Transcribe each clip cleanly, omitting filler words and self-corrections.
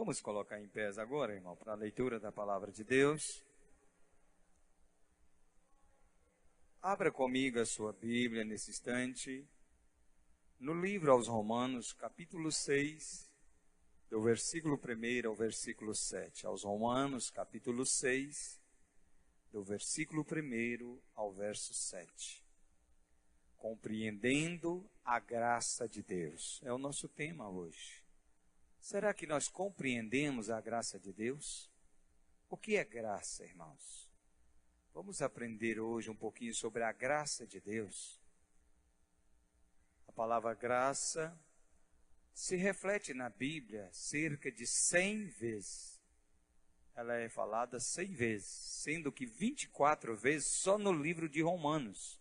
Vamos colocar em pés agora, irmão, para a leitura da palavra de Deus. Abra comigo a sua Bíblia nesse instante, no livro aos Romanos, capítulo 6, do versículo 1 ao versículo 7. Aos Romanos, capítulo 6, do versículo 1 ao verso 7. Compreendendo a graça de Deus. É o nosso tema hoje. Será que nós compreendemos a graça de Deus? O que é graça, irmãos? Vamos aprender hoje um pouquinho sobre a graça de Deus. A palavra graça se reflete na Bíblia cerca de 100 vezes. Ela é falada 100 vezes, sendo que 24 vezes só no livro de Romanos.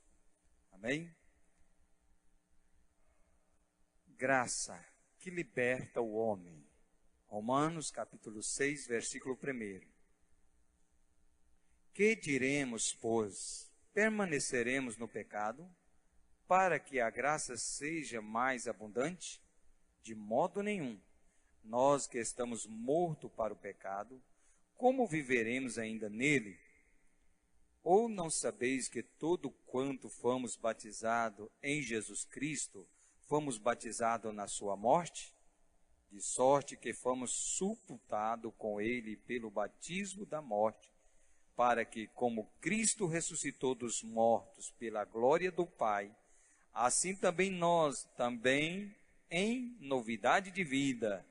Amém? Graça que liberta o homem. Romanos capítulo 6, versículo 1. Que diremos, pois? Permaneceremos no pecado, para que a graça seja mais abundante? De modo nenhum. Nós que estamos mortos para o pecado, como viveremos ainda nele? Ou não sabeis que todo quanto fomos batizados em Jesus Cristo, fomos batizados na sua morte? De sorte que fomos sepultados com ele pelo batismo da morte, para que, como Cristo ressuscitou dos mortos pela glória do Pai, assim também nós, em novidade de vida.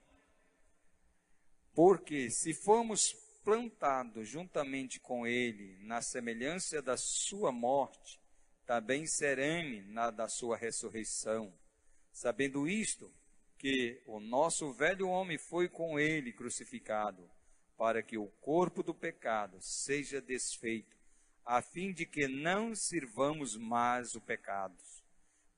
Porque se fomos plantados juntamente com ele na semelhança da sua morte, também seremos na da sua ressurreição. Sabendo isto, que o nosso velho homem foi com ele crucificado, para que o corpo do pecado seja desfeito, a fim de que não sirvamos mais o pecado.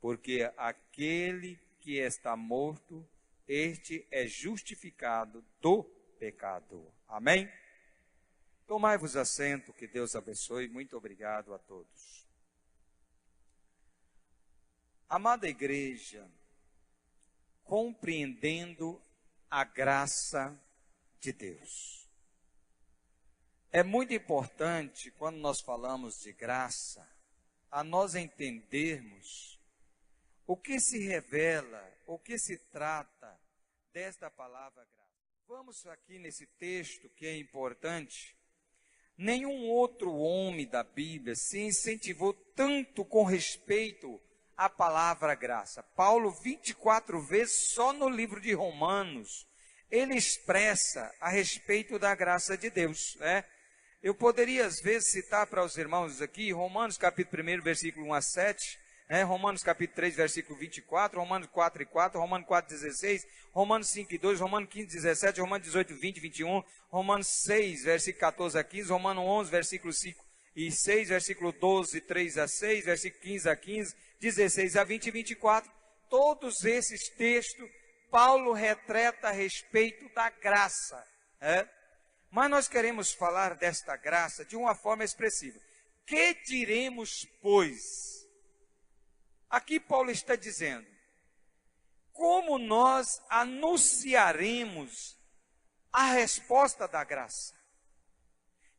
Porque aquele que está morto, este é justificado do pecado. Amém? Tomai-vos assento, que Deus abençoe. Muito obrigado a todos. Amada igreja, compreendendo a graça de Deus. É muito importante, quando nós falamos de graça, a nós entendermos o que se revela, o que se trata desta palavra graça. Vamos aqui nesse texto que é importante. Nenhum outro homem da Bíblia se incentivou tanto com respeito à palavra graça. Paulo, 24 vezes, só no livro de Romanos, ele expressa a respeito da graça de Deus, né? Eu poderia, às vezes, citar para os irmãos aqui, Romanos capítulo 1, versículo 1 a 7, Romanos capítulo 3, versículo 24, Romanos 4 e 4, Romanos 4, 16, Romanos 5 e 2, Romanos 15, 17, Romanos 18, 20, 21, Romanos 6, versículo 14 a 15, Romanos 11, versículo 5 e 6, versículo 12, 3 a 6, versículo 15 a 15, 16 a 20 e 24. Todos esses textos, Paulo retrata a respeito da graça. Mas nós queremos falar desta graça de uma forma expressiva. Que diremos, pois? Aqui Paulo está dizendo, como nós anunciaremos a resposta da graça?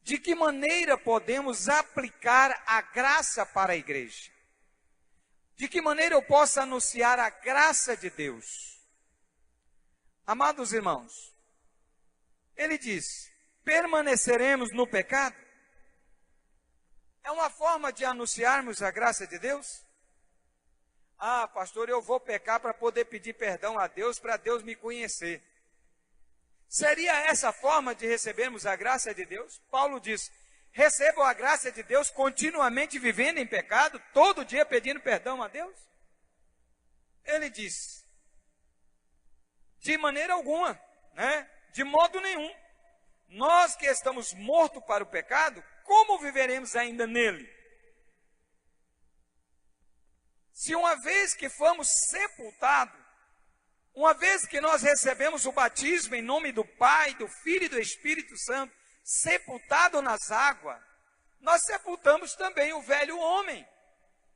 De que maneira podemos aplicar a graça para a igreja? De que maneira eu posso anunciar a graça de Deus? Amados irmãos, ele diz, permaneceremos no pecado? É uma forma de anunciarmos a graça de Deus? Ah, pastor, eu vou pecar para poder pedir perdão a Deus, para Deus me conhecer. Seria essa a forma de recebermos a graça de Deus? Paulo diz, recebam a graça de Deus continuamente vivendo em pecado, todo dia pedindo perdão a Deus? Ele diz, de maneira alguma, de modo nenhum. Nós que estamos mortos para o pecado, como viveremos ainda nele? Se uma vez que fomos sepultados, uma vez que nós recebemos o batismo em nome do Pai, do Filho e do Espírito Santo, sepultado nas águas, nós sepultamos também o velho homem,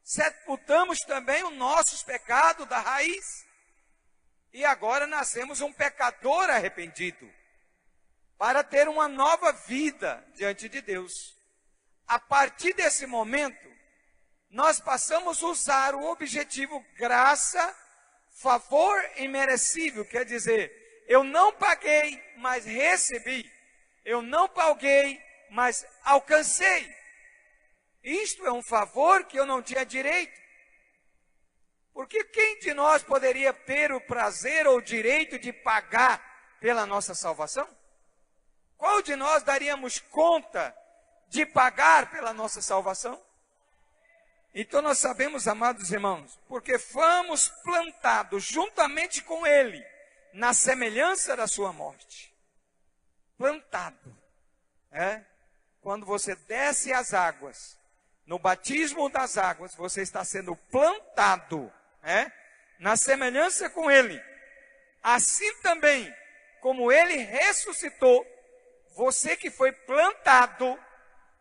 sepultamos também os nossos pecados da raiz, e agora nascemos um pecador arrependido. para ter uma nova vida diante de Deus. A partir desse momento, nós passamos a usar o objetivo graça, favor imerecível, quer dizer, eu não paguei, mas recebi. Eu não paguei, mas alcancei. Isto é um favor que eu não tinha direito. Porque quem de nós poderia ter o prazer ou o direito de pagar pela nossa salvação? Qual de nós daríamos conta de pagar pela nossa salvação? Então nós sabemos, amados irmãos, porque fomos plantados juntamente com Ele, na semelhança da sua morte. Plantado. Quando você desce as águas, no batismo das águas, você está sendo plantado, na semelhança com Ele. Assim também, como Ele ressuscitou, você que foi plantado,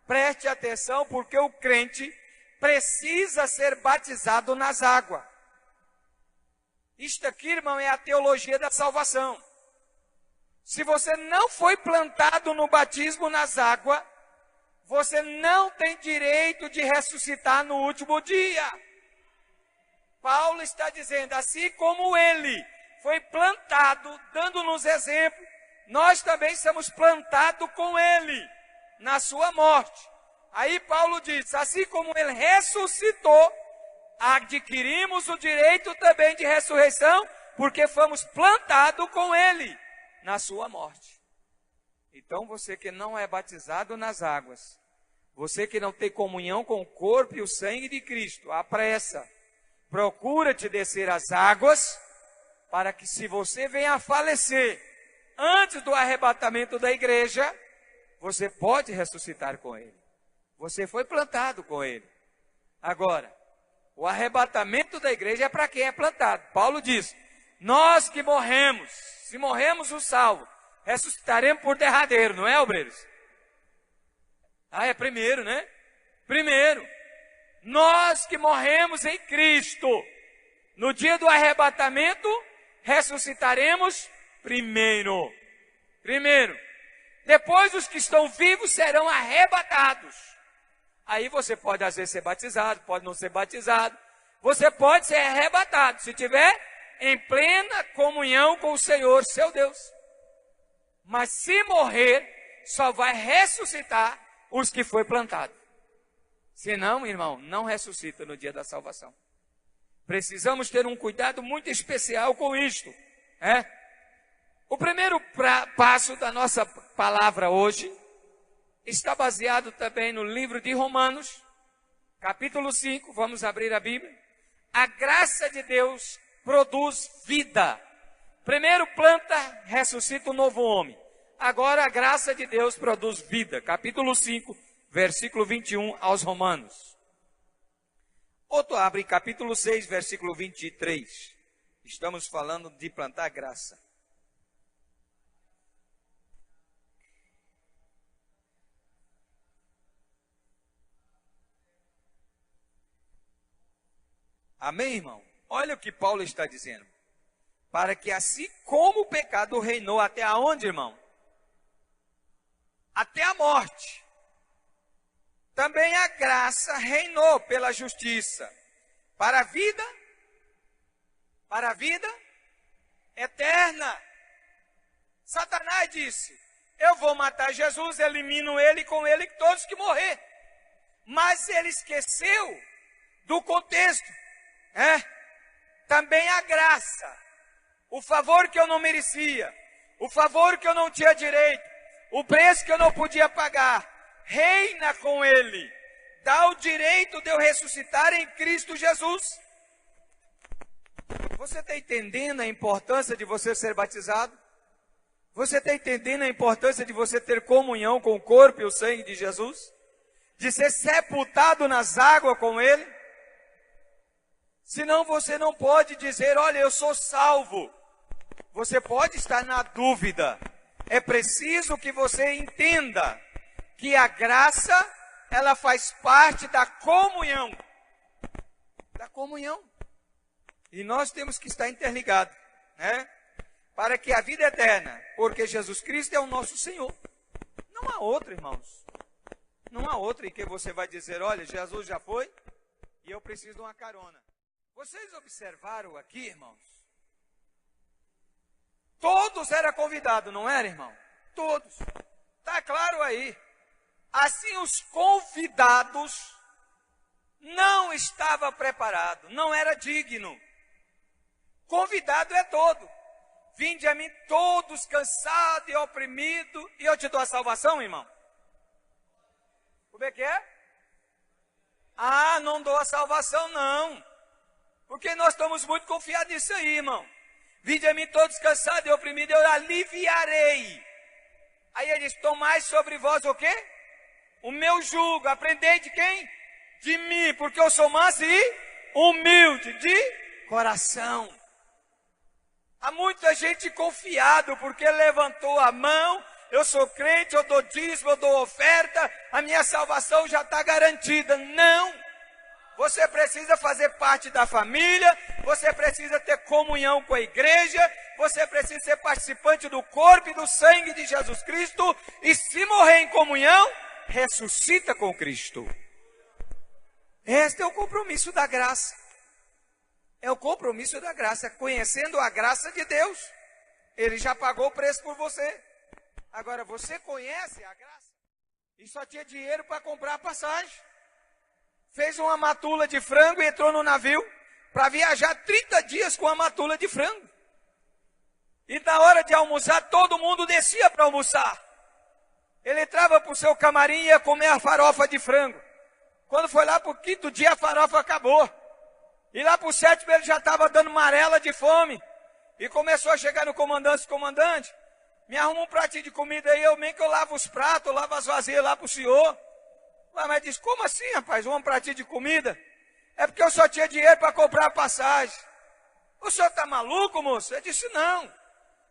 preste atenção, porque o crente precisa ser batizado nas águas. Isto aqui, irmão, é a teologia da salvação. Se você não foi plantado no batismo nas águas, você não tem direito de ressuscitar no último dia. Paulo está dizendo, assim como ele foi plantado, dando-nos exemplo, nós também somos plantados com ele, na sua morte. Aí Paulo diz, assim como ele ressuscitou, adquirimos o direito também de ressurreição, porque fomos plantados com ele, na sua morte. Então você que não é batizado nas águas, você que não tem comunhão com o corpo e o sangue de Cristo, apressa, procura te descer as águas, para que se você venha a falecer antes do arrebatamento da igreja, você pode ressuscitar com ele. Você foi plantado com ele. Agora, o arrebatamento da igreja é para quem é plantado. Paulo diz, nós que morremos, se morremos o salvo, ressuscitaremos por derradeiro, não é, obreiros? É primeiro, né? Primeiro, nós que morremos em Cristo, no dia do arrebatamento, ressuscitaremos primeiro. Primeiro. Depois os que estão vivos serão arrebatados. Aí você pode às vezes ser batizado, pode não ser batizado. Você pode ser arrebatado, se tiver em plena comunhão com o Senhor, seu Deus. Mas se morrer, só vai ressuscitar os que foi plantado. Senão, irmão, não ressuscita no dia da salvação. Precisamos ter um cuidado muito especial com isto. O primeiro passo da nossa palavra hoje está baseado também no livro de Romanos, capítulo 5, vamos abrir a Bíblia. A graça de Deus produz vida. Primeiro planta, ressuscita um novo homem. Agora a graça de Deus produz vida. Capítulo 5, versículo 21 aos Romanos. Outro abre capítulo 6, versículo 23. Estamos falando de plantar graça. Amém, irmão? Olha o que Paulo está dizendo. Para que assim como o pecado reinou até aonde, irmão? Até a morte. Também a graça reinou pela justiça. Para a vida eterna. Satanás disse, eu vou matar Jesus, elimino ele e com ele todos que morrer. Mas ele esqueceu do contexto. Também a graça, o favor que eu não merecia, o favor que eu não tinha direito, o preço que eu não podia pagar, reina com ele, dá o direito de eu ressuscitar em Cristo Jesus. Você está entendendo a importância de você ser batizado? Você está entendendo a importância de você ter comunhão com o corpo e o sangue de Jesus? De ser sepultado nas águas com ele? Senão você não pode dizer, olha, eu sou salvo. Você pode estar na dúvida. É preciso que você entenda que a graça, ela faz parte da comunhão. Da comunhão. E nós temos que estar interligados, para que a vida eterna, porque Jesus Cristo é o nosso Senhor. Não há outro, irmãos. Não há outro em que você vai dizer, olha, Jesus já foi e eu preciso de uma carona. Vocês observaram aqui, irmãos? Todos eram convidados, não era, irmão? Todos. Está claro aí. Assim, os convidados não estavam preparados, não era digno. Convidado é todo. Vinde a mim todos cansados e oprimidos, e eu te dou a salvação, irmão. Como é que é? Ah, não dou a salvação, não. Porque nós estamos muito confiados nisso aí, irmão. Vinde a mim todos cansados e oprimidos, eu aliviarei. Aí ele diz, tomai sobre vós o quê? O meu jugo. Aprendei de quem? De mim, porque eu sou manso e humilde de coração. Há muita gente confiado, porque levantou a mão, eu sou crente, eu dou dízimo, eu dou oferta, a minha salvação já está garantida. Não! Você precisa fazer parte da família, você precisa ter comunhão com a igreja, você precisa ser participante do corpo e do sangue de Jesus Cristo, e se morrer em comunhão, ressuscita com Cristo. Este é o compromisso da graça. É o compromisso da graça, conhecendo a graça de Deus. Ele já pagou o preço por você. Agora, você conhece a graça e só tinha dinheiro para comprar a passagem. Fez uma matula de frango e entrou no navio para viajar 30 dias com a matula de frango. E na hora de almoçar, todo mundo descia para almoçar. Ele entrava para o seu camarim e ia comer a farofa de frango. Quando foi lá para o 5º dia, a farofa acabou. E lá para o 7º, ele já estava dando amarela de fome. E começou a chegar no comandante, me arruma um pratinho de comida aí, eu nem que eu lavo os pratos, eu lavo as vasilhas lá para o senhor. Mas diz, como assim, rapaz, um pratinho de comida? É porque eu só tinha dinheiro para comprar a passagem. O senhor está maluco, moço? Eu disse, não.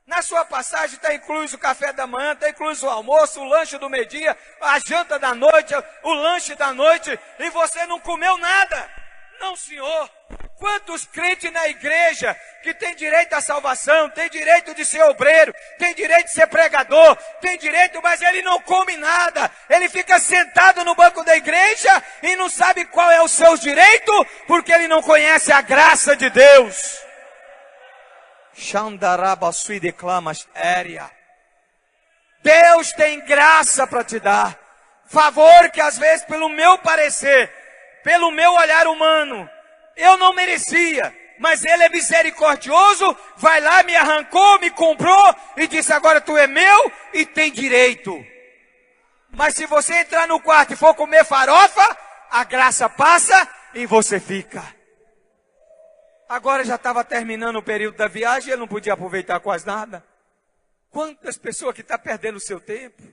Na sua passagem está incluído o café da manhã, está incluído o almoço, o lanche do meio-dia, a janta da noite, o lanche da noite, e você não comeu nada. Não, senhor. Quantos crentes na igreja que tem direito à salvação, tem direito de ser obreiro, tem direito de ser pregador, tem direito, mas ele não come nada. Ele fica sentado no banco da igreja e não sabe qual é o seu direito, porque ele não conhece a graça de Deus. Xandarabasui declamas éria. Deus tem graça para te dar. Favor que às vezes, pelo meu parecer, pelo meu olhar humano, eu não merecia, mas Ele é misericordioso, vai lá, me arrancou, me comprou e disse, agora tu é meu e tem direito. Mas se você entrar no quarto e for comer farofa, a graça passa e você fica. Agora já estava terminando o período da viagem, ele não podia aproveitar quase nada. Quantas pessoas que estão perdendo o seu tempo?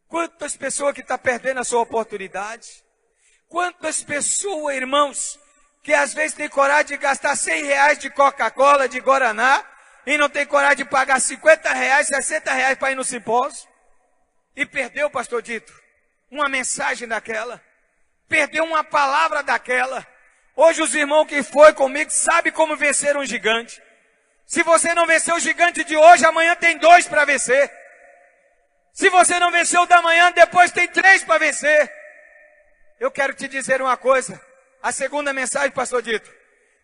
Quantas pessoas que estão perdendo a sua oportunidade? Quantas pessoas, irmãos, que às vezes tem coragem de gastar R$100 de Coca-Cola, de Guaraná, e não tem coragem de pagar R$50, R$60 para ir no simpósio. E perdeu, pastor Dito, uma mensagem daquela. Perdeu uma palavra daquela. Hoje os irmãos que foi comigo sabem como vencer um gigante. Se você não venceu o gigante de hoje, amanhã tem 2 para vencer. Se você não venceu o da manhã, depois tem 3 para vencer. Eu quero te dizer uma coisa. A segunda mensagem, pastor Dito,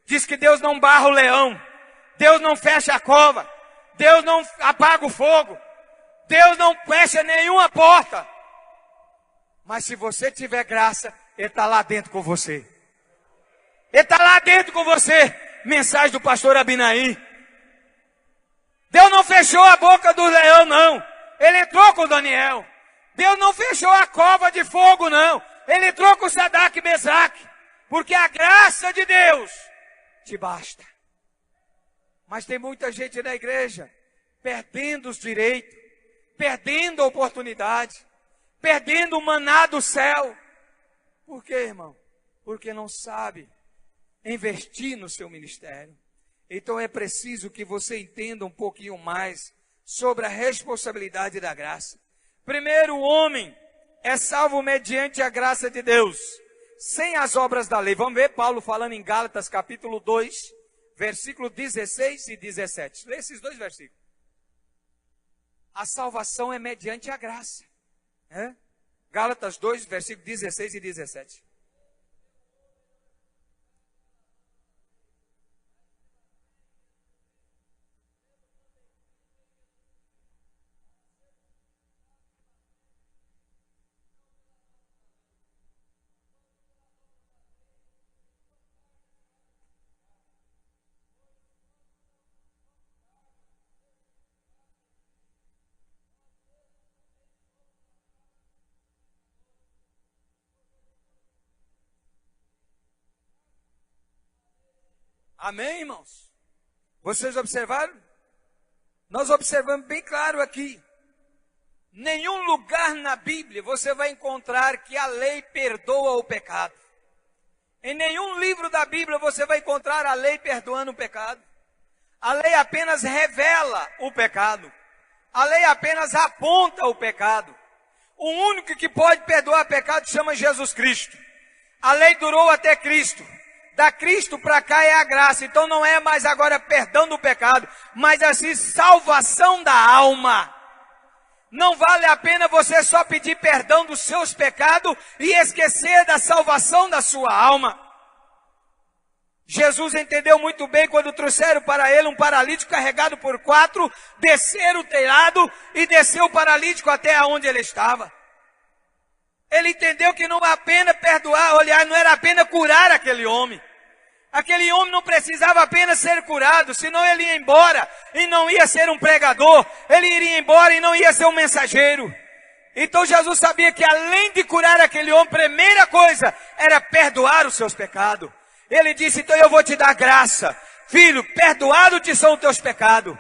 diz que Deus não barra o leão, Deus não fecha a cova, Deus não apaga o fogo, Deus não fecha nenhuma porta. Mas se você tiver graça, Ele está lá dentro com você. Ele está lá dentro com você. Mensagem do pastor Abinaí. Deus não fechou a boca do leão, não. Ele entrou com Daniel. Deus não fechou a cova de fogo, não. Ele entrou com Sadraque e Mesaque. Porque a graça de Deus te basta. Mas tem muita gente na igreja perdendo os direitos, perdendo a oportunidade, perdendo o maná do céu. Por quê, irmão? Porque não sabe investir no seu ministério. Então é preciso que você entenda um pouquinho mais sobre a responsabilidade da graça. Primeiro, o homem é salvo mediante a graça de Deus, sem as obras da lei. Vamos ver Paulo falando em Gálatas capítulo 2, versículo 16 e 17. Lê esses 2 versículos. A salvação é mediante a graça. Gálatas 2, versículos 16 e 17. Amém, irmãos? Vocês observaram? Nós observamos bem claro aqui. Nenhum lugar na Bíblia você vai encontrar que a lei perdoa o pecado. Em nenhum livro da Bíblia você vai encontrar a lei perdoando o pecado. A lei apenas revela o pecado. A lei apenas aponta o pecado. O único que pode perdoar pecado chama Jesus Cristo. A lei durou até Cristo. Da Cristo para cá é a graça. Então não é mais agora perdão do pecado, mas assim salvação da alma. Não vale a pena você só pedir perdão dos seus pecados e esquecer da salvação da sua alma. Jesus entendeu muito bem quando trouxeram para ele um paralítico carregado por 4, desceram o telhado e desceu o paralítico até onde ele estava. Ele entendeu que não era pena perdoar, olhar, não era pena curar aquele homem. Aquele homem não precisava apenas ser curado, senão ele ia embora e não ia ser um pregador. Ele iria embora e não ia ser um mensageiro. Então Jesus sabia que além de curar aquele homem, primeira coisa era perdoar os seus pecados. Ele disse, então eu vou te dar graça. Filho, perdoado te são os teus pecados.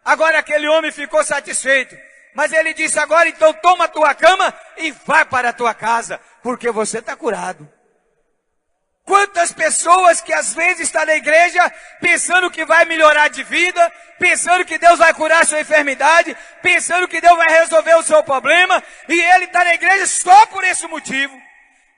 Agora aquele homem ficou satisfeito. Mas ele disse, agora então toma a tua cama e vai para a tua casa, porque você está curado. Quantas pessoas que às vezes estão na igreja pensando que vai melhorar de vida, pensando que Deus vai curar a sua enfermidade, pensando que Deus vai resolver o seu problema, e ele está na igreja só por esse motivo.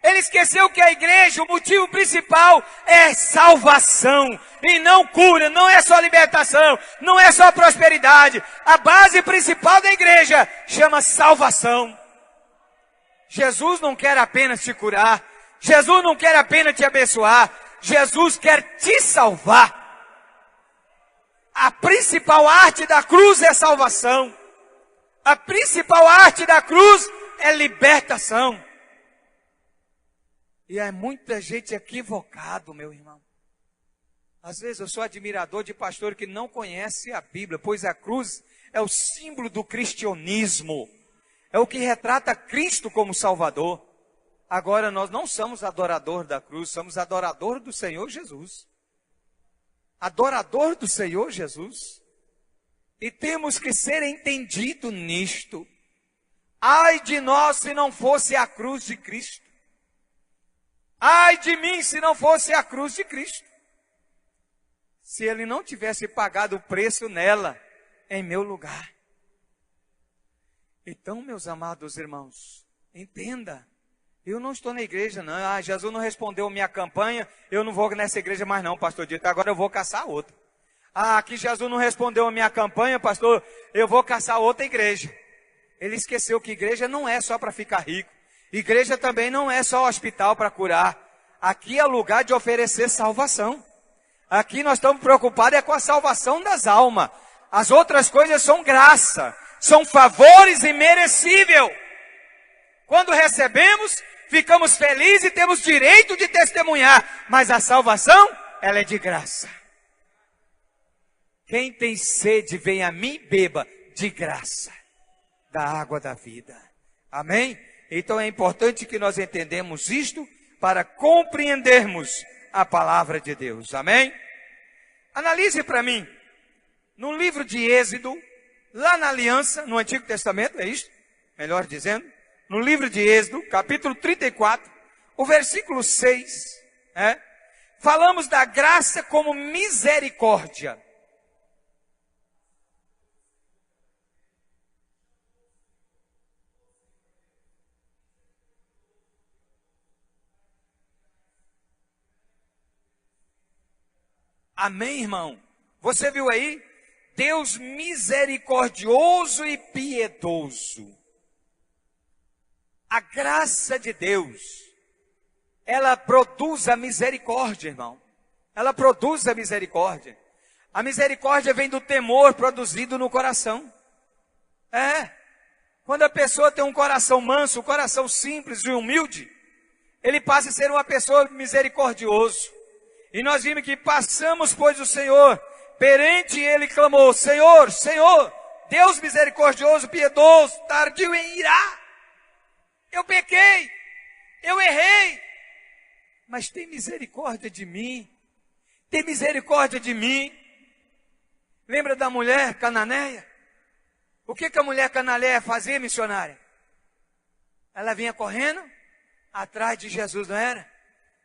Ele esqueceu que a igreja, o motivo principal é salvação e não cura, não é só libertação, não é só prosperidade. A base principal da igreja chama salvação. Jesus não quer apenas te curar, Jesus não quer apenas te abençoar, Jesus quer te salvar. A principal arte da cruz é salvação. A principal arte da cruz é libertação. E há muita gente equivocado, meu irmão. Às vezes eu sou admirador de pastor que não conhece a Bíblia, pois a cruz é o símbolo do cristianismo. É o que retrata Cristo como Salvador. Agora nós não somos adorador da cruz, somos adorador do Senhor Jesus. Adorador do Senhor Jesus. E temos que ser entendido nisto. Ai de nós se não fosse a cruz de Cristo. Ai de mim se não fosse a cruz de Cristo. Se ele não tivesse pagado o preço nela, em meu lugar. Então, meus amados irmãos, entenda. Eu não estou na igreja, não. Jesus não respondeu a minha campanha, eu não vou nessa igreja mais não, pastor Dito. Agora eu vou caçar outra. Aqui Jesus não respondeu a minha campanha, pastor, eu vou caçar outra igreja. Ele esqueceu que igreja não é só para ficar rico. Igreja também não é só hospital para curar. Aqui é lugar de oferecer salvação. Aqui nós estamos preocupados com a salvação das almas. As outras coisas são graça, são favores imerecíveis. Quando recebemos, ficamos felizes e temos direito de testemunhar. Mas a salvação, ela é de graça. Quem tem sede, vem a mim, beba de graça da água da vida. Amém? Então é importante que nós entendamos isto para compreendermos a palavra de Deus. Amém? Analise para mim. No livro de Êxodo, lá na aliança, no Antigo Testamento, é isto? Melhor dizendo. No livro de Êxodo, capítulo 34, o versículo 6. Falamos da graça como misericórdia. Amém, irmão? Você viu aí? Deus misericordioso e piedoso. A graça de Deus, ela produz a misericórdia, irmão. Ela produz a misericórdia. A misericórdia vem do temor produzido no coração. Quando a pessoa tem um coração manso, um coração simples e humilde, ele passa a ser uma pessoa misericordioso. E nós vimos que passamos, pois, o Senhor, perante ele clamou, Senhor, Senhor, Deus misericordioso, piedoso, tardio em irar. Eu pequei, eu errei, mas tem misericórdia de mim, tem misericórdia de mim. Lembra da mulher cananeia? O que a mulher cananeia fazia, missionária? Ela vinha correndo atrás de Jesus, não era?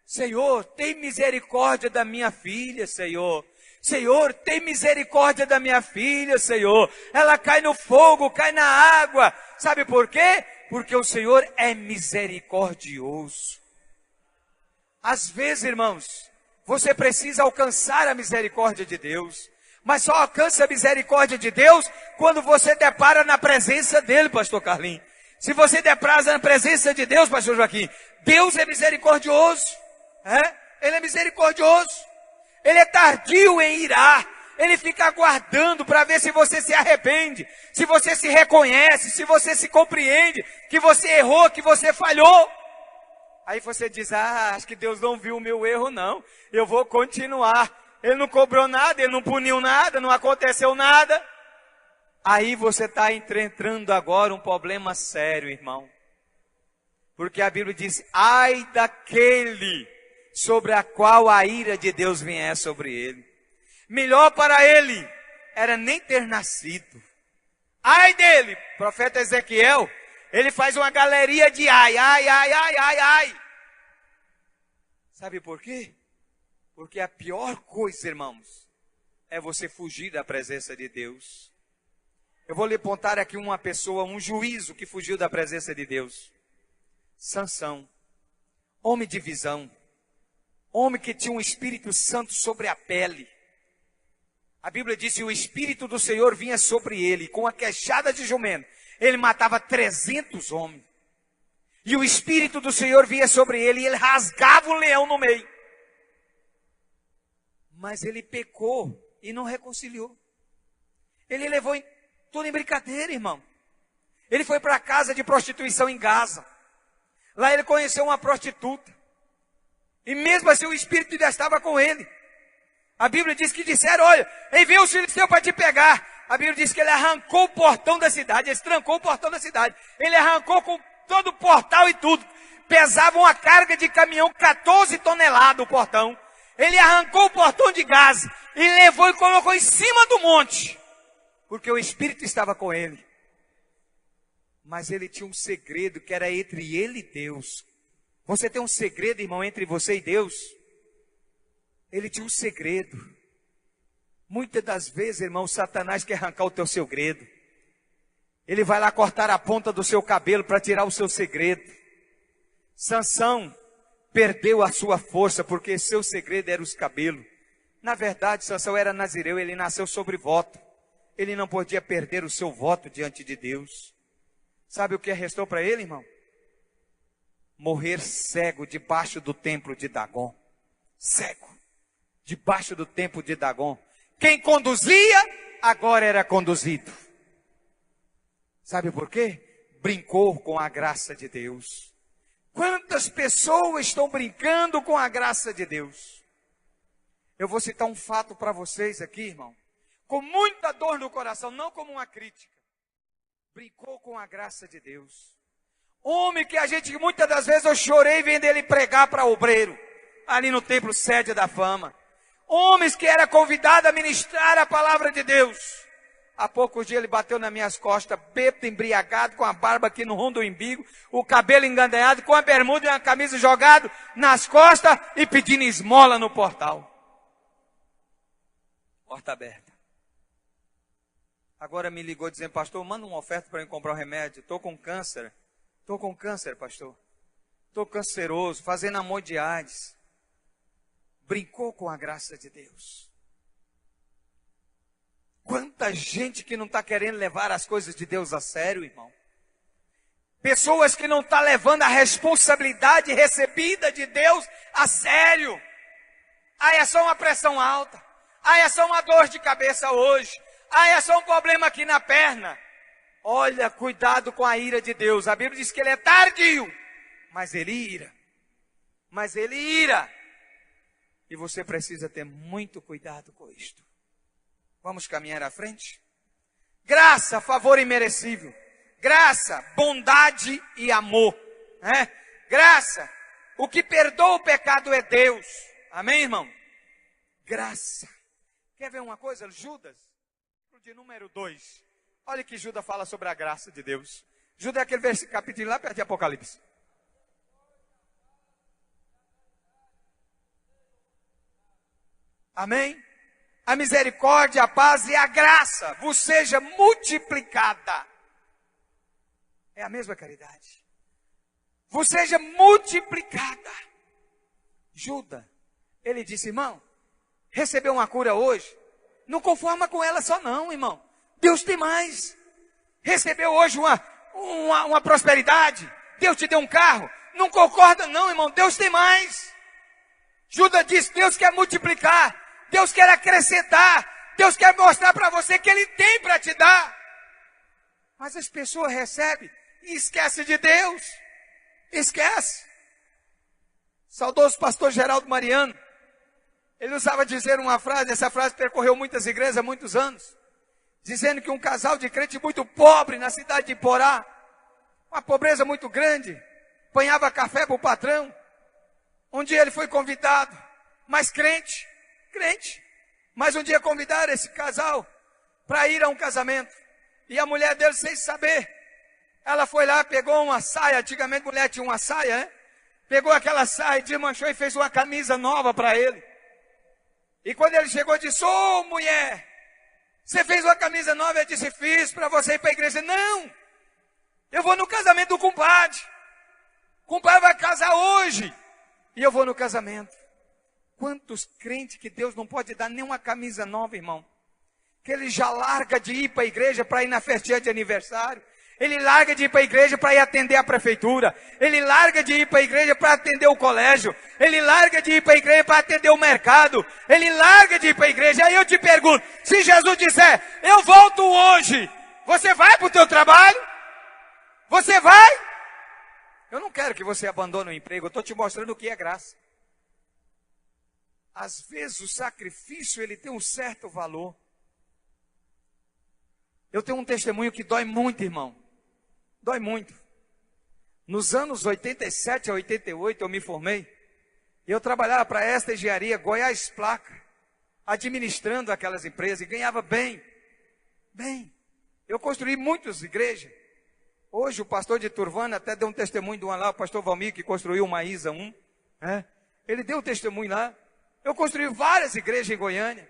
Senhor, tem misericórdia da minha filha, Senhor. Senhor, tem misericórdia da minha filha, Senhor. Ela cai no fogo, cai na água. Sabe por quê? Porque o Senhor é misericordioso. Às vezes, irmãos, você precisa alcançar a misericórdia de Deus. Mas só alcança a misericórdia de Deus quando você depara na presença dele, pastor Carlinhos. Se você depara na presença de Deus, pastor Joaquim, Deus é misericordioso. Ele é misericordioso. Ele é tardio em irar. Ele fica aguardando para ver se você se arrepende, se você se reconhece, se você se compreende que você errou, que você falhou. Aí você diz, acho que Deus não viu o meu erro não, eu vou continuar. Ele não cobrou nada, ele não puniu nada, não aconteceu nada. Aí você está entrando agora um problema sério, irmão. Porque a Bíblia diz, ai daquele sobre a qual a ira de Deus vier sobre ele. Melhor para ele era nem ter nascido. Ai dele, profeta Ezequiel, ele faz uma galeria de ai. Sabe por quê? Porque a pior coisa, irmãos, é você fugir da presença de Deus. Eu vou lhe apontar aqui uma pessoa, um juízo que fugiu da presença de Deus. Sansão, homem de visão, homem que tinha um Espírito Santo sobre a pele. A Bíblia diz que o Espírito do Senhor vinha sobre ele, com a queixada de jumento. Ele matava 300 homens. E o Espírito do Senhor vinha sobre ele e ele rasgava o leão no meio. Mas ele pecou e não reconciliou. Ele levou tudo em brincadeira, irmão. Ele foi para a casa de prostituição em Gaza. Lá ele conheceu uma prostituta. E mesmo assim o Espírito ainda estava com ele. A Bíblia diz que disseram, olha, envia os filisteus para te pegar. A Bíblia diz que ele arrancou o portão da cidade, ele trancou o portão da cidade. Ele arrancou com todo o portal e tudo. Pesava uma carga de caminhão, 14 toneladas o portão. Ele arrancou o portão de Gaza e levou e colocou em cima do monte. Porque o Espírito estava com ele. Mas ele tinha um segredo que era entre ele e Deus. Você tem um segredo, irmão, entre você e Deus? Ele tinha um segredo. Muitas das vezes, irmão, Satanás quer arrancar o teu segredo. Ele vai lá cortar a ponta do seu cabelo para tirar o seu segredo. Sansão perdeu a sua força porque seu segredo era os cabelos. Na verdade, Sansão era nazireu, ele nasceu sobre voto. Ele não podia perder o seu voto diante de Deus. Sabe o que restou para ele, irmão? Morrer cego debaixo do templo de Dagon. Cego. Debaixo do templo de Dagon. Quem conduzia, agora era conduzido. Sabe por quê? Brincou com a graça de Deus. Quantas pessoas estão brincando com a graça de Deus? Eu vou citar um fato para vocês aqui, irmão. Com muita dor no coração, não como uma crítica. Brincou com a graça de Deus. Homem que a gente, muitas das vezes eu chorei vendo ele pregar para obreiro. Ali no templo Sede da Fama. Homens que era convidado a ministrar a palavra de Deus. Há poucos dias ele bateu nas minhas costas, bêbado, embriagado, com a barba aqui no rumo do umbigo, o cabelo engandeado, com a bermuda e a camisa jogado nas costas e pedindo esmola no portal. Porta aberta. Agora me ligou dizendo, pastor, manda uma oferta para eu comprar um remédio. Estou com câncer. Estou com câncer, pastor. Estou canceroso, fazendo amor de AIDS. Brincou com a graça de Deus. Quanta gente que não está querendo levar as coisas de Deus a sério, irmão. Pessoas que não estão levando a responsabilidade recebida de Deus a sério. Ah, é só uma pressão alta. Ah, é só uma dor de cabeça hoje. Ah, é só um problema aqui na perna. Olha, cuidado com a ira de Deus. A Bíblia diz que ele é tardio, mas ele ira. Mas ele ira. E você precisa ter muito cuidado com isto. Vamos caminhar à frente? Graça, favor imerecível. Graça, bondade e amor. Graça, o que perdoa o pecado é Deus. Amém, irmão? Graça. Quer ver uma coisa? Judas, de número 2. Olha que Judas fala sobre a graça de Deus. Judas é aquele versículo, capítulo lá perto de Apocalipse. Amém? A misericórdia, a paz e a graça vos seja multiplicada. É a mesma caridade. Vos seja multiplicada. Judas, ele disse, irmão, recebeu uma cura hoje. Não conforma com ela só não, irmão. Deus tem mais. Recebeu hoje uma prosperidade. Deus te deu um carro. Não concorda não, irmão. Deus tem mais. Judas disse, Deus quer multiplicar. Deus quer acrescentar. Deus quer mostrar para você que Ele tem para te dar. Mas as pessoas recebem e esquecem de Deus. Esquece. Saudoso pastor Geraldo Mariano. Ele usava dizer uma frase, essa frase percorreu muitas igrejas há muitos anos. Dizendo que um casal de crente muito pobre na cidade de Porá, uma pobreza muito grande, apanhava café para o patrão. Um dia ele foi convidado, mas crente. Mas um dia convidaram esse casal para ir a um casamento. E a mulher dele, sem saber, ela foi lá, pegou uma saia, antigamente mulher tinha uma saia, né? Pegou aquela saia, desmanchou e fez uma camisa nova para ele. E quando ele chegou, disse, ô mulher, você fez uma camisa nova? Eu disse, fiz para você ir para a igreja. Não, eu vou no casamento do compadre. O compadre vai casar hoje. E eu vou no casamento. Quantos crentes que Deus não pode dar nem uma camisa nova, irmão? Que ele já larga de ir para a igreja para ir na festinha de aniversário. Ele larga de ir para a igreja para ir atender a prefeitura. Ele larga de ir para a igreja para atender o colégio. Ele larga de ir para a igreja para atender o mercado. Ele larga de ir para a igreja. Aí eu te pergunto, se Jesus disser, eu volto hoje, você vai para o teu trabalho? Você vai? Eu não quero que você abandone o emprego, eu estou te mostrando o que é graça. Às vezes o sacrifício, ele tem um certo valor. Eu tenho um testemunho que dói muito, irmão. Dói muito. Nos anos 87 a 88 eu me formei. E eu trabalhava para esta engenharia, Goiás Placa, administrando aquelas empresas e ganhava bem. Bem. Eu construí muitas igrejas. Hoje o pastor de Turvana até deu um testemunho de uma lá, o pastor Valmir, que construiu uma ISA 1. Ele deu um testemunho lá. Eu construí várias igrejas em Goiânia.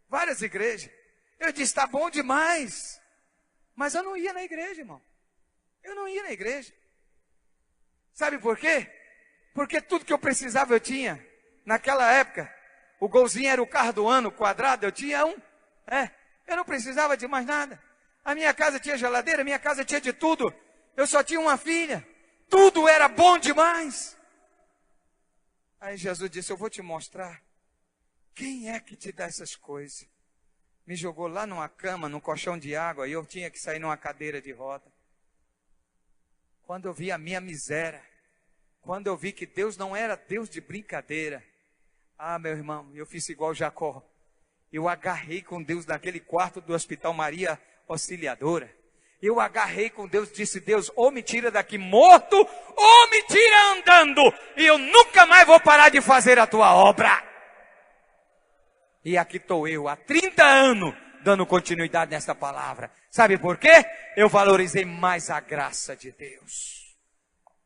Várias igrejas. Eu disse, está bom demais. Mas eu não ia na igreja, irmão. Eu não ia na igreja. Sabe por quê? Porque tudo que eu precisava eu tinha. Naquela época, o Golzinho era o carro do ano, quadrado, eu tinha um. Eu não precisava de mais nada. A minha casa tinha geladeira, a minha casa tinha de tudo. Eu só tinha uma filha. Tudo era bom demais. Aí Jesus disse, eu vou te mostrar. Quem é que te dá essas coisas? Me jogou lá numa cama, num colchão de água, e eu tinha que sair numa cadeira de roda. Quando eu vi a minha miséria, quando eu vi que Deus não era Deus de brincadeira, meu irmão, eu fiz igual Jacó. Eu agarrei com Deus naquele quarto do Hospital Maria Auxiliadora. Eu agarrei com Deus, disse, Deus, ou me tira daqui morto, ou me tira andando, e eu nunca mais vou parar de fazer a tua obra. E aqui estou eu, há 30 anos, dando continuidade nesta palavra. Sabe por quê? Eu valorizei mais a graça de Deus.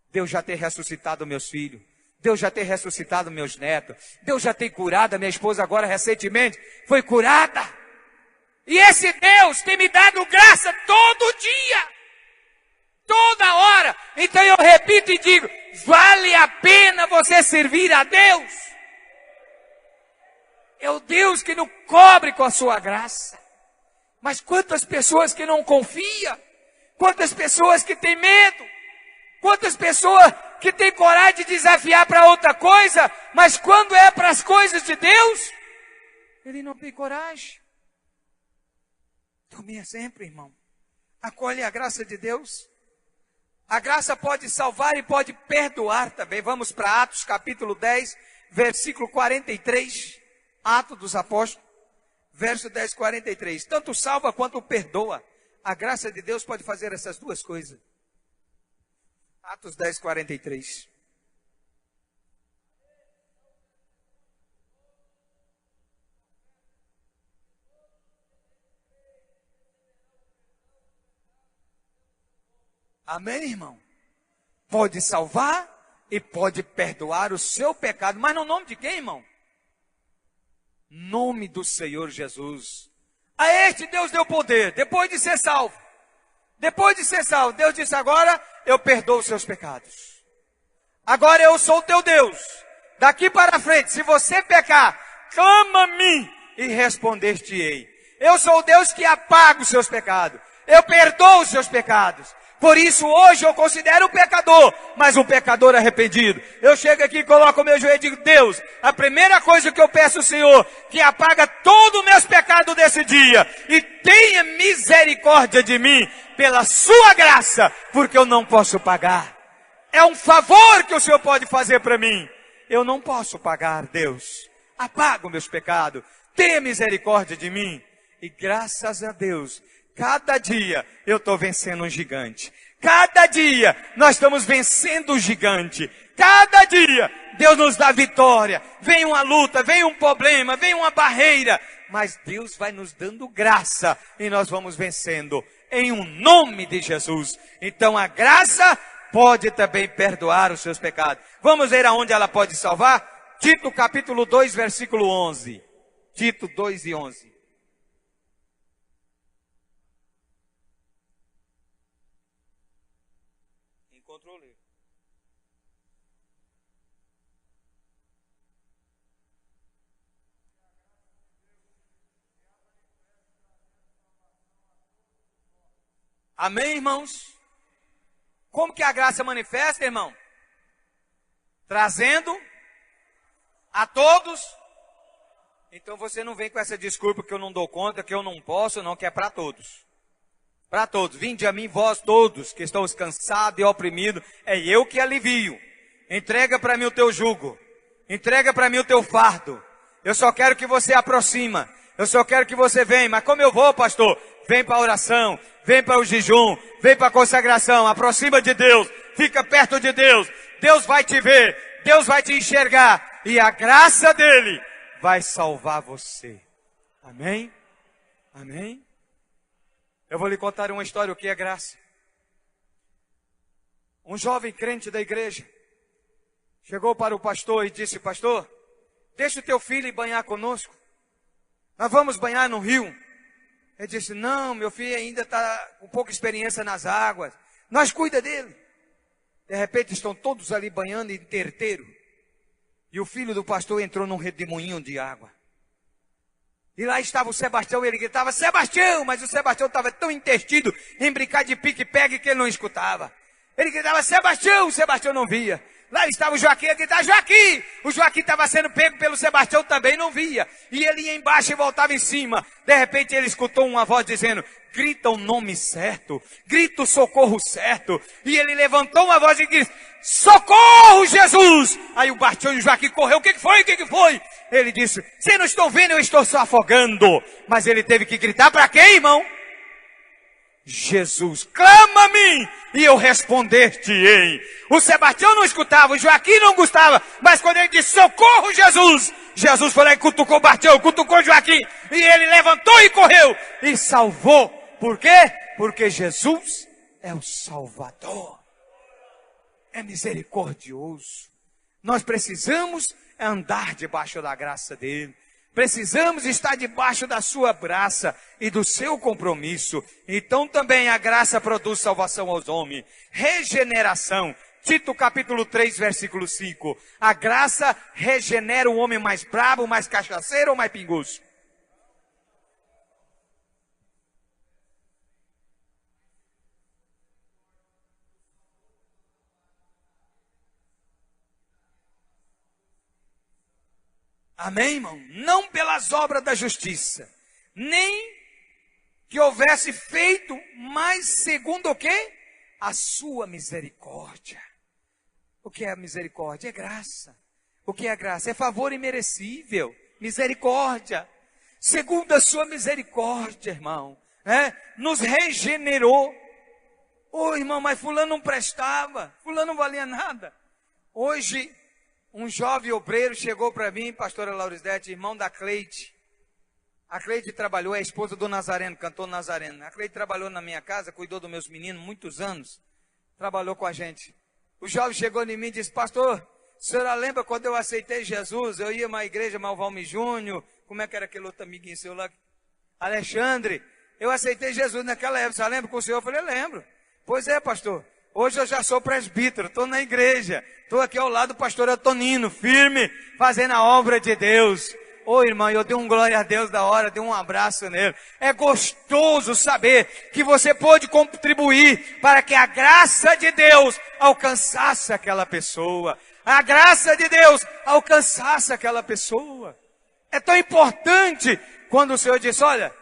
Deus já tem ressuscitado meus filhos. Deus já tem ressuscitado meus netos. Deus já tem curado a minha esposa agora recentemente. Foi curada. E esse Deus tem me dado graça todo dia. Toda hora. Então eu repito e digo, vale a pena você servir a Deus. É o Deus que nos cobre com a sua graça. Mas quantas pessoas que não confiam, quantas pessoas que têm medo, quantas pessoas que têm coragem de desafiar para outra coisa, mas quando é para as coisas de Deus, ele não tem coragem. Tome exemplo, irmão. Acolhe a graça de Deus. A graça pode salvar e pode perdoar também. Vamos para Atos capítulo 10, versículo 43. Atos dos Apóstolos, verso 10, 43. Tanto salva quanto perdoa. A graça de Deus pode fazer essas duas coisas. Atos 10, 43. Amém, irmão? Pode salvar e pode perdoar o seu pecado. Mas no nome de quem, irmão? Nome do Senhor Jesus. A este Deus deu poder, depois de ser salvo. Depois de ser salvo, Deus disse: agora eu perdoo os seus pecados. Agora eu sou o teu Deus. Daqui para frente, se você pecar, clama a mim e responder-te-ei. Eu sou o Deus que apaga os seus pecados. Eu perdoo os seus pecados. Por isso hoje eu considero um pecador, mas um pecador arrependido. Eu chego aqui e coloco o meu joelho e digo: Deus, a primeira coisa que eu peço ao Senhor, que apaga todos os meus pecados desse dia, e tenha misericórdia de mim, pela sua graça, porque eu não posso pagar. É um favor que o Senhor pode fazer para mim. Eu não posso pagar, Deus. Apaga os meus pecados, tenha misericórdia de mim. E graças a Deus, cada dia eu estou vencendo um gigante. Cada dia nós estamos vencendo um gigante. Cada dia Deus nos dá vitória. Vem uma luta, vem um problema, vem uma barreira. Mas Deus vai nos dando graça e nós vamos vencendo em um nome de Jesus. Então a graça pode também perdoar os seus pecados. Vamos ver aonde ela pode salvar? Tito capítulo 2, versículo 11. Tito 2 e 11. Encontrou o livro. Amém, irmãos? Como que a graça manifesta, irmão? Trazendo a todos. Então você não vem com essa desculpa que eu não dou conta, que eu não posso, não, que é para todos. Para todos. Vinde a mim vós todos que estão cansados e oprimidos. É eu que alivio. Entrega para mim o teu jugo. Entrega para mim o teu fardo. Eu só quero que você aproxima. Eu só quero que você venha. Mas como eu vou, pastor? Vem para a oração. Vem para o jejum. Vem para a consagração. Aproxima de Deus. Fica perto de Deus. Deus vai te ver. Deus vai te enxergar. E a graça dele vai salvar você. Amém? Amém? Eu vou lhe contar uma história, o que é graça. Um jovem crente da igreja chegou para o pastor e disse: pastor, deixa o teu filho ir banhar conosco. Nós vamos banhar no rio. Ele disse: não, meu filho ainda está com pouca experiência nas águas. Nós cuida dele. De repente estão todos ali banhando em terteiro. E o filho do pastor entrou num redemoinho de água. E lá estava o Sebastião, ele gritava: Sebastião! Mas o Sebastião estava tão intestido em brincar de pique-pegue que ele não escutava. Ele gritava: Sebastião! O Sebastião não via. Lá estava o Joaquim, ele gritava: Joaquim! O Joaquim estava sendo pego pelo Sebastião, também não via. E ele ia embaixo e voltava em cima. De repente ele escutou uma voz dizendo: grita o nome certo, grita o socorro certo. E ele levantou uma voz e disse: socorro, Jesus! Aí o Bastião e o Joaquim correu: o que foi? O que foi? Ele disse: vocês não estão vendo, eu estou só afogando. Mas ele teve que gritar para quem, irmão? Jesus: clama a mim e eu responder-te-ei. O Sebastião não escutava, o Joaquim não gostava, mas quando ele disse: socorro, Jesus! Jesus foi lá e cutucou o Bastião, cutucou o Joaquim, e ele levantou e correu e salvou. Por quê? Porque Jesus é o Salvador, é misericordioso. Nós precisamos andar debaixo da graça dele. Precisamos estar debaixo da sua graça e do seu compromisso. Então também a graça produz salvação aos homens. Regeneração. Tito capítulo 3, versículo 5. A graça regenera o homem mais bravo, mais cachaceiro ou mais pingoso? Amém, irmão? Não pelas obras da justiça, nem que houvesse feito, mas segundo o quê? A sua misericórdia. O que é a misericórdia? É graça. O que é a graça? É favor imerecível. Misericórdia. Segundo a sua misericórdia, irmão, nos regenerou. Ô, irmão, mas fulano não prestava, fulano não valia nada. Hoje, um jovem obreiro chegou para mim, pastora Laurisdete, irmão da Cleide. A Cleide trabalhou, é a esposa do Nazareno, cantor Nazareno. A Cleide trabalhou na minha casa, cuidou dos meus meninos muitos anos. Trabalhou com a gente. O jovem chegou em mim e disse, pastor, a senhora lembra quando eu aceitei Jesus? Eu ia à igreja Malvalme Júnior, como é que era aquele outro amiguinho seu lá? Alexandre. Eu aceitei Jesus naquela época, você lembra com o senhor? Eu falei, lembro. Pois é, pastor. Hoje eu já sou presbítero, estou na igreja. Estou aqui ao lado do pastor Antonino, firme, fazendo a obra de Deus. Ô irmão, eu dei um glória a Deus da hora, dei um abraço nele. É gostoso saber que você pôde contribuir para que a graça de Deus alcançasse aquela pessoa. A graça de Deus alcançasse aquela pessoa. É tão importante quando o Senhor diz, olha,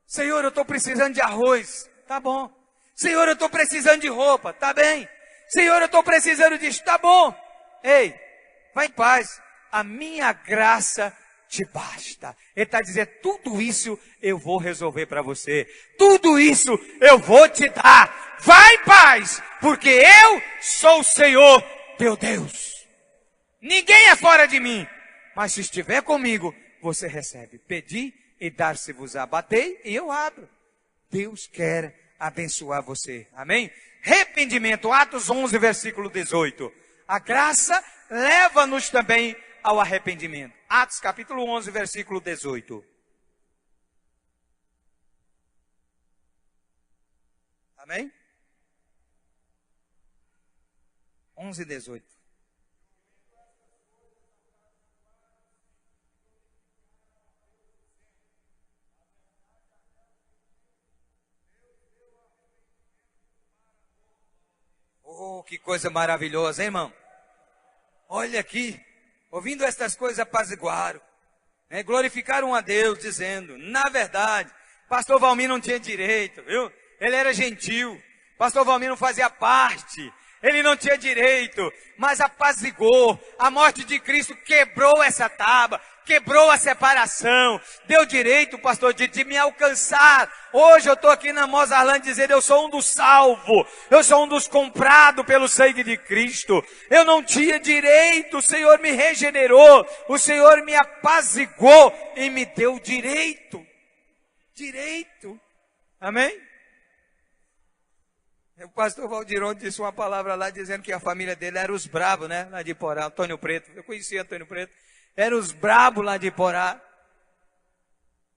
Senhor, eu estou precisando de arroz. Tá bom. Senhor, eu estou precisando de roupa. Tá bem. Senhor, eu estou precisando disso. Tá bom. Ei, vai em paz. A minha graça te basta. Ele está dizendo, tudo isso eu vou resolver para você. Tudo isso eu vou te dar. Vai em paz, porque eu sou o Senhor teu Deus. Ninguém é fora de mim. Mas se estiver comigo, você recebe. Pedi e dar-se-vos-á. Batei e eu abro. Deus quer abençoar você. Amém? Arrependimento. Atos 11, versículo 18. A graça leva-nos também ao arrependimento. Atos capítulo 11, versículo 18. Amém? 11, 18. Oh, que coisa maravilhosa, hein, irmão? Olha aqui. Ouvindo estas coisas, apaziguaram, glorificaram a Deus, dizendo, na verdade, pastor Valmir não tinha direito, viu? Ele era gentil, pastor Valmir não fazia parte, ele não tinha direito, mas apazigou, a morte de Cristo quebrou essa tábua, quebrou a separação, deu direito, pastor, de me alcançar. Hoje eu estou aqui na Mozarlândia dizendo, eu sou um dos salvos, eu sou um dos comprados pelo sangue de Cristo. Eu não tinha direito, o Senhor me regenerou, o Senhor me apazigou e me deu direito. Direito. Amém? O pastor Valdiron disse uma palavra lá dizendo que a família dele era os bravos, né? Lá de Porá, Antônio Preto. Eu conhecia Antônio Preto. Eram os brabos lá de Porá.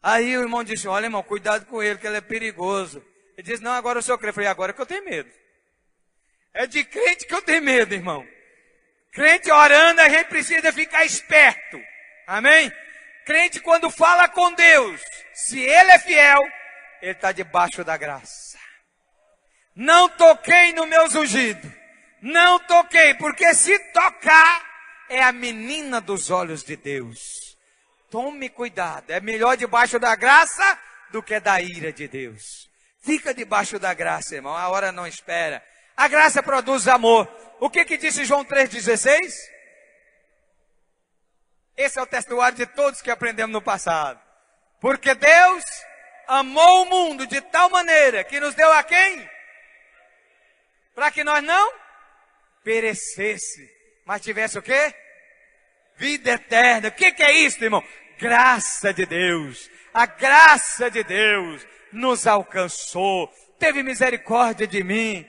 Aí o irmão disse, olha irmão, cuidado com ele, que ele é perigoso. Ele disse, não, agora o senhor crê. Eu falei, agora que eu tenho medo. É de crente que eu tenho medo, irmão. Crente orando, a gente precisa ficar esperto. Amém? Crente quando fala com Deus, se ele é fiel, ele está debaixo da graça. Não toquei no meu ungido. Não toquei, porque se tocar, é a menina dos olhos de Deus. Tome cuidado. É melhor debaixo da graça do que da ira de Deus. Fica debaixo da graça, irmão. A hora não espera. A graça produz amor. O que disse João 3,16? Esse é o testemunho de todos que aprendemos no passado. Porque Deus amou o mundo de tal maneira que nos deu a quem? Para que nós não perecesse, mas tivesse o quê? Vida eterna. O que é isso, irmão? Graça de Deus. A graça de Deus nos alcançou. Teve misericórdia de mim.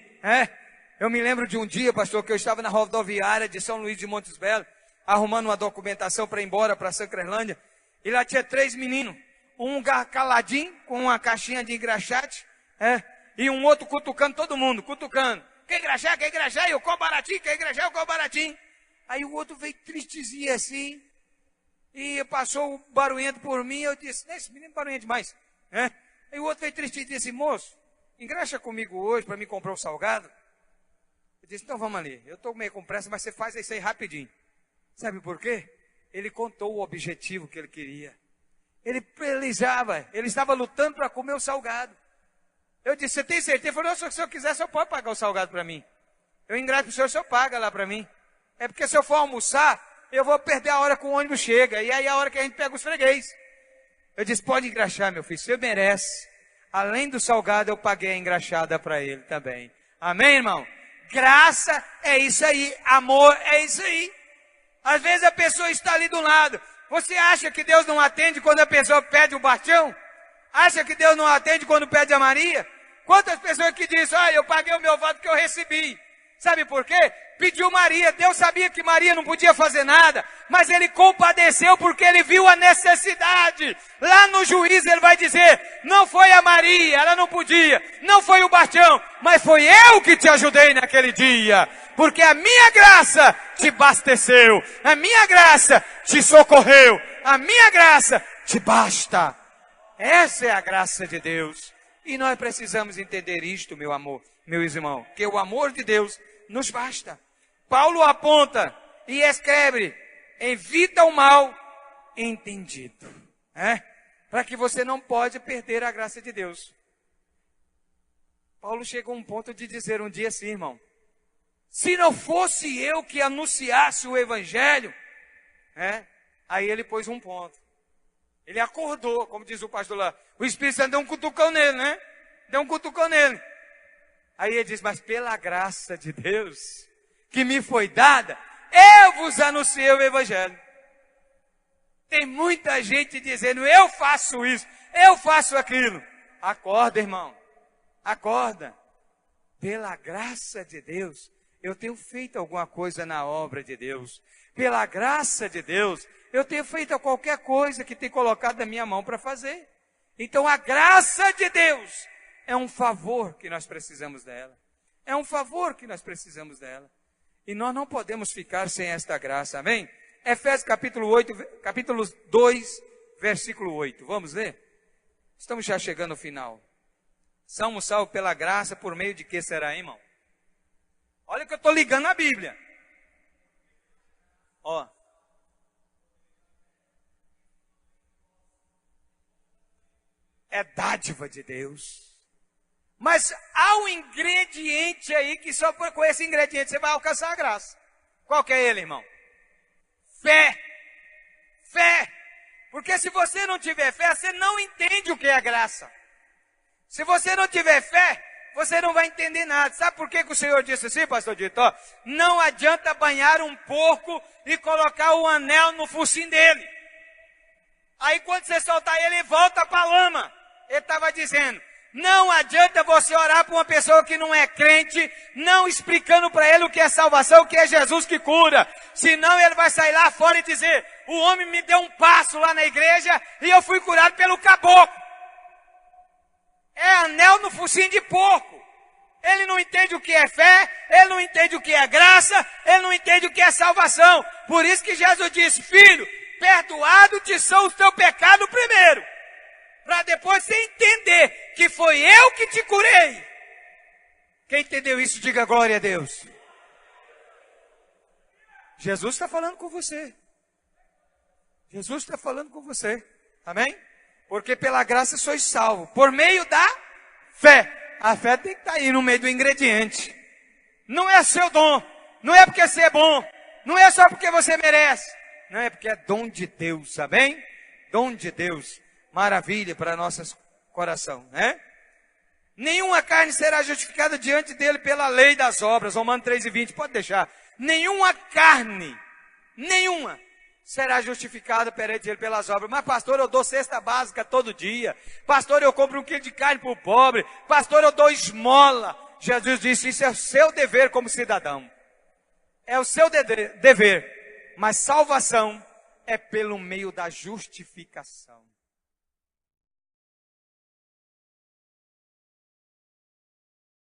Eu me lembro de um dia, pastor, que eu estava na rodoviária de São Luís de Montes Belos, arrumando uma documentação para ir embora para Sacrelândia. E lá tinha 3 meninos. Um caladinho, com uma caixinha de engraxate. E um outro cutucando todo mundo, cutucando. Quer engraxar? Quer engraxar? Eu qual baratinho? Quer engraxar? Eu qual baratinho? Aí o outro veio tristezinho assim, e passou o barulhento por mim, eu disse, esse menino é barulhento demais. Aí o outro veio tristezinho e disse, moço, engraxa comigo hoje para me comprar um salgado. Eu disse, então vamos ali, eu estou meio com pressa, mas você faz isso aí rapidinho. Sabe por quê? ele contou o objetivo que ele queria. Ele estava lutando para comer o salgado. Eu disse, você tem certeza? Ele falou, se o senhor quiser, o senhor pode pagar o salgado para mim. Eu engrato para o senhor paga lá para mim. É porque se eu for almoçar, eu vou perder a hora que o ônibus chega. E aí a hora que a gente pega os freguês. Eu disse, pode engraxar, meu filho, você merece. Além do salgado, eu paguei a engraxada para ele também. Amém, irmão? Graça é isso aí. Amor é isso aí. Às vezes a pessoa está ali do lado. Você acha que Deus não atende quando a pessoa pede o Bastião? Acha que Deus não atende quando pede a Maria? Quantas pessoas que dizem, eu paguei o meu voto que eu recebi. Sabe por quê? Pediu Maria. Deus sabia que Maria não podia fazer nada, mas ele compadeceu porque ele viu a necessidade. Lá no juízo ele vai dizer, não foi a Maria, ela não podia, não foi o Bastião, mas foi eu que te ajudei naquele dia. Porque a minha graça te abasteceu, a minha graça te socorreu, a minha graça te basta. Essa é a graça de Deus. E nós precisamos entender isto, meu amor, meus irmãos, que o amor de Deus nos basta. Paulo aponta e escreve, evita o mal entendido. Para que você não pode perder a graça de Deus. Paulo chegou a um ponto de dizer um dia assim, irmão, se não fosse eu que anunciasse o evangelho, aí ele pôs um ponto. Ele acordou, como diz o pastor lá, o Espírito Santo deu um cutucão nele, né? Deu um cutucão nele. Aí ele diz, mas pela graça de Deus, que me foi dada, eu vos anunciei o evangelho. Tem muita gente dizendo, eu faço isso, eu faço aquilo. Acorda, irmão, acorda. Pela graça de Deus, eu tenho feito alguma coisa na obra de Deus. Pela graça de Deus, eu tenho feito qualquer coisa que tem colocado na minha mão para fazer. Então a graça de Deus é um favor que nós precisamos dela. É um favor que nós precisamos dela. E nós não podemos ficar sem esta graça, amém? Efésios capítulo 2, versículo 8. Vamos ler? Estamos já chegando ao final. Somos salvos pela graça, por meio de que será, irmão? Olha que eu estou ligando a Bíblia. Ó. É dádiva de Deus. Mas há um ingrediente aí que só com esse ingrediente você vai alcançar a graça. Qual que é ele, irmão? Fé. Fé. Porque se você não tiver fé, você não entende o que é graça. Se você não tiver fé, você não vai entender nada. Sabe por que o Senhor disse assim, pastor Dito? Não adianta banhar um porco e colocar o anel no focinho dele. Aí quando você soltar ele, ele volta para a lama. Ele estava dizendo, não adianta você orar para uma pessoa que não é crente, não explicando para ele o que é salvação, o que é Jesus que cura. Senão ele vai sair lá fora e dizer, o homem me deu um passo lá na igreja e eu fui curado pelo caboclo. É anel no focinho de porco. Ele não entende o que é fé, ele não entende o que é graça, ele não entende o que é salvação. Por isso que Jesus disse, filho, perdoado te são os teus pecados primeiro. Para depois você entender que foi eu que te curei. Quem entendeu isso, diga glória a Deus. Jesus está falando com você. Jesus está falando com você. Amém? Porque pela graça sois salvo. Por meio da fé. A fé tem que estar aí no meio do ingrediente. Não é seu dom. Não é porque você é bom. Não é só porque você merece. Não é porque é dom de Deus. Amém? Dom de Deus. Maravilha para nosso coração, né? Nenhuma carne será justificada diante dele pela lei das obras. Romanos 3:20, pode deixar. Nenhuma carne, nenhuma, será justificada perante ele pelas obras. Mas pastor, eu dou cesta básica todo dia. Pastor, eu compro 1 quilo de carne para o pobre. Pastor, eu dou esmola. Jesus disse, isso é o seu dever como cidadão. É o seu dever. Mas salvação é pelo meio da justificação.